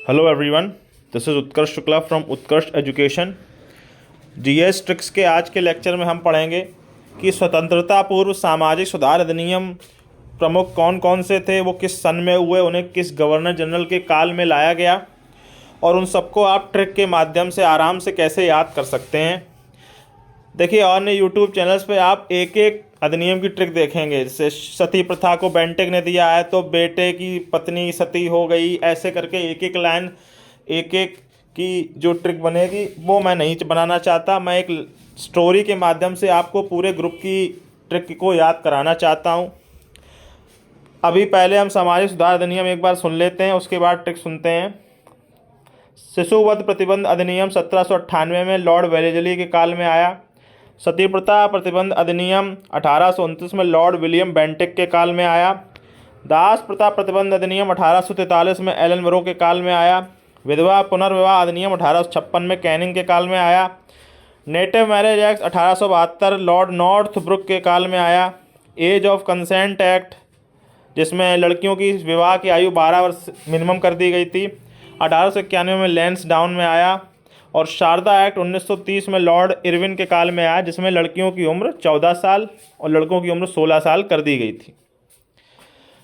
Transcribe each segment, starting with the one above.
Hello everyone, this is Utkarsh Shukla from Utkarsh education. GS tricks के आज के lecture में हम पढ़ेंगे कि स्वतंत्रता पूर्व सामाजिक सुधार अधिनियम प्रमुख कौन कौन से थे, वो किस सन में हुए, उन्हें किस गवर्नर जनरल के काल में लाया गया और उन सबको आप ट्रिक के माध्यम से आराम से कैसे याद कर सकते हैं। देखिए, और यूट्यूब चैनल्स पे आप एक एक अधिनियम की ट्रिक देखेंगे। जैसे सती प्रथा को बेंटिक ने दिया है तो बेटे की पत्नी सती हो गई, ऐसे करके एक एक लाइन एक एक की जो ट्रिक बनेगी वो मैं नहीं बनाना चाहता। मैं एक स्टोरी के माध्यम से आपको पूरे ग्रुप की ट्रिक को याद कराना चाहता हूँ। अभी पहले हम सामाजिक सुधार अधिनियम एक बार सुन लेते हैं, उसके बाद ट्रिक सुनते हैं। शिशुवध प्रतिबंध अधिनियम 1798 में लॉर्ड वेलेजली के काल में आया। सती प्रथा प्रतिबंध अधिनियम 1829 में लॉर्ड विलियम बेंटिक के काल में आया। दास प्रथा प्रतिबंध अधिनियम 1843 में एलन मरो के काल में आया। विधवा पुनर्विवाह अधिनियम 1856 में कैनिंग के काल में आया। Native marriage act 1872 Lord Northbrook के काल में आया। एज ऑफ कंसेंट एक्ट, जिसमें लड़कियों की विवाह की आयु 12 वर्ष मिनिमम कर दी गई थी, 1891 में लैंसडाउन में आया। और शारदा एक्ट 1930 में लॉर्ड इरविन के काल में आया, जिसमें लड़कियों की उम्र 14 साल और लड़कों की उम्र 16 साल कर दी गई थी।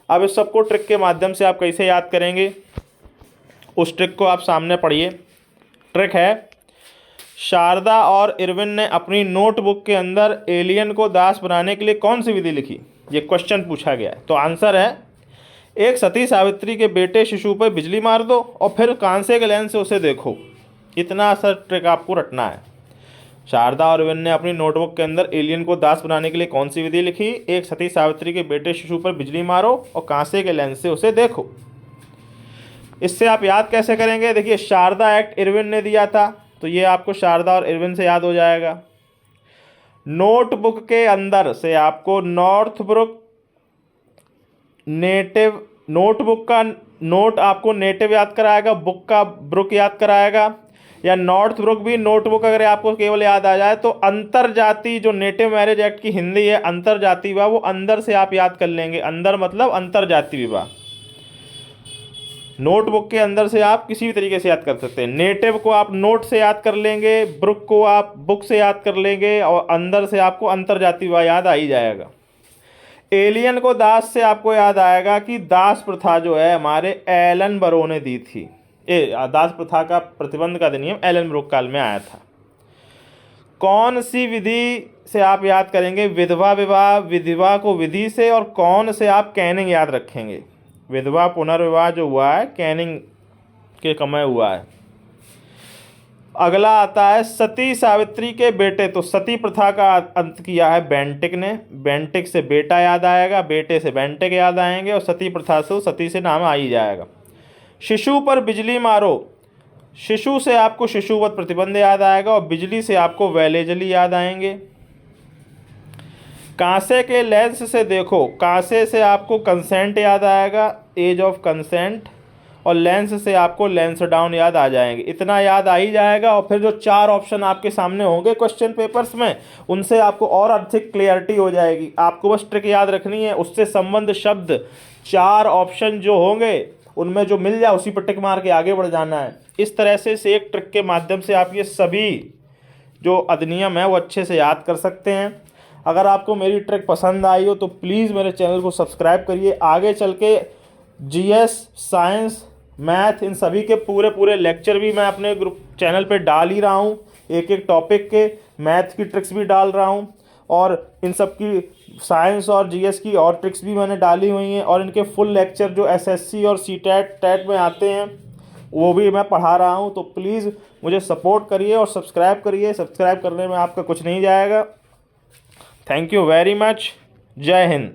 अब इस सबको ट्रिक के माध्यम से आप कैसे याद करेंगे, उस ट्रिक को आप सामने पढ़िए। ट्रिक है, शारदा और इरविन ने अपनी नोटबुक के अंदर एलियन को दास बनाने के लिए कौन सी विधि लिखी, ये क्वेश्चन पूछा गया है। तो आंसर है, एक सती सावित्री के बेटे शिशु पर बिजली मार दो और फिर कांसे के लेंस से उसे देखो। इतना सा ट्रिक आपको रटना है। शारदा और इरविन ने अपनी नोटबुक के अंदर एलियन को दास बनाने के लिए कौन सी विधि लिखी, एक सती सावित्री के बेटे शिशु पर बिजली मारो और कांसे के लेंस से उसे देखो। इससे आप याद कैसे करेंगे, देखिए शारदा एक्ट इरविन ने दिया था तो ये आपको शारदा और इरविन से याद हो जाएगा। नोटबुक के अंदर से आपको नॉर्थब्रुक नेटिव, नोटबुक का नोट आपको नेटिव याद कराएगा, बुक का ब्रुक याद कराएगा, या नॉर्थब्रुक भी नोटबुक अगर आपको केवल याद आ जाए तो अंतरजाति, जो नेटिव मैरिज एक्ट की हिंदी है अंतरजाति विवाह, वो अंदर से आप याद कर लेंगे। अंदर मतलब अंतरजाति विवाह। नोटबुक के अंदर से आप किसी भी तरीके से याद कर सकते हैं। नेटिव को आप नोट से याद कर लेंगे, ब्रुक को आप बुक से याद कर लेंगे और अंदर से आपको अंतरजाति विवाह याद आ ही जाएगा। एलियन को दास से आपको याद आएगा कि दास प्रथा जो है हमारे एलन बरो ने दी थी। दास प्रथा का प्रतिबंध का अधिनियम एलन बरो काल में आया था। कौन सी विधि से आप याद करेंगे, विधवा विवाह, विधवा को विधि से, और कौन से आप कैनिंग याद रखेंगे। विधवा पुनर्विवाह जो हुआ है कैनिंग के समय हुआ है। अगला आता है सती सावित्री के बेटे, तो सती प्रथा का अंत किया है बेंटिक ने। बेंटिक से बेटा याद आएगा, बेटे से बेंटिक याद आएंगे और सती प्रथा से सती से नाम आ ही जाएगा। शिशु पर बिजली मारो, शिशु से आपको शिशुवध प्रतिबंध याद आएगा और बिजली से आपको वेलेजली याद आएंगे। कांसे के लेंस से देखो, कांसे से आपको कंसेंट याद आएगा, एज ऑफ कंसेंट, और लेंस से आपको लैंसडाउन याद आ जाएंगे। इतना याद आ ही जाएगा और फिर जो 4 ऑप्शन आपके सामने होंगे क्वेश्चन पेपर्स में, उनसे आपको और अधिक क्लियरिटी हो जाएगी। आपको बस ट्रिक याद रखनी है, उससे संबंध शब्द 4 ऑप्शन जो होंगे उनमें जो मिल जाए उसी पर टिक मार के आगे बढ़ जाना है। इस तरह से एक ट्रिक के माध्यम से आप ये सभी जो अधिनियम है वो अच्छे से याद कर सकते हैं। अगर आपको मेरी ट्रिक पसंद आई हो तो प्लीज़ मेरे चैनल को सब्सक्राइब करिए। आगे चल के जीएस, साइंस, मैथ, इन सभी के पूरे लेक्चर भी मैं अपने ग्रुप चैनल पे डाल ही रहा हूँ। एक एक टॉपिक के मैथ की ट्रिक्स भी डाल रहा हूँ और इन सब की साइंस और जीएस की और ट्रिक्स भी मैंने डाली हुई हैं, और इनके फुल लेक्चर जो एसएससी और सीटेट टेट में आते हैं वो भी मैं पढ़ा रहा हूँ। तो प्लीज़ मुझे सपोर्ट करिए और सब्सक्राइब करिए। सब्सक्राइब करने में आपका कुछ नहीं जाएगा। Thank you very much. जय हिंद।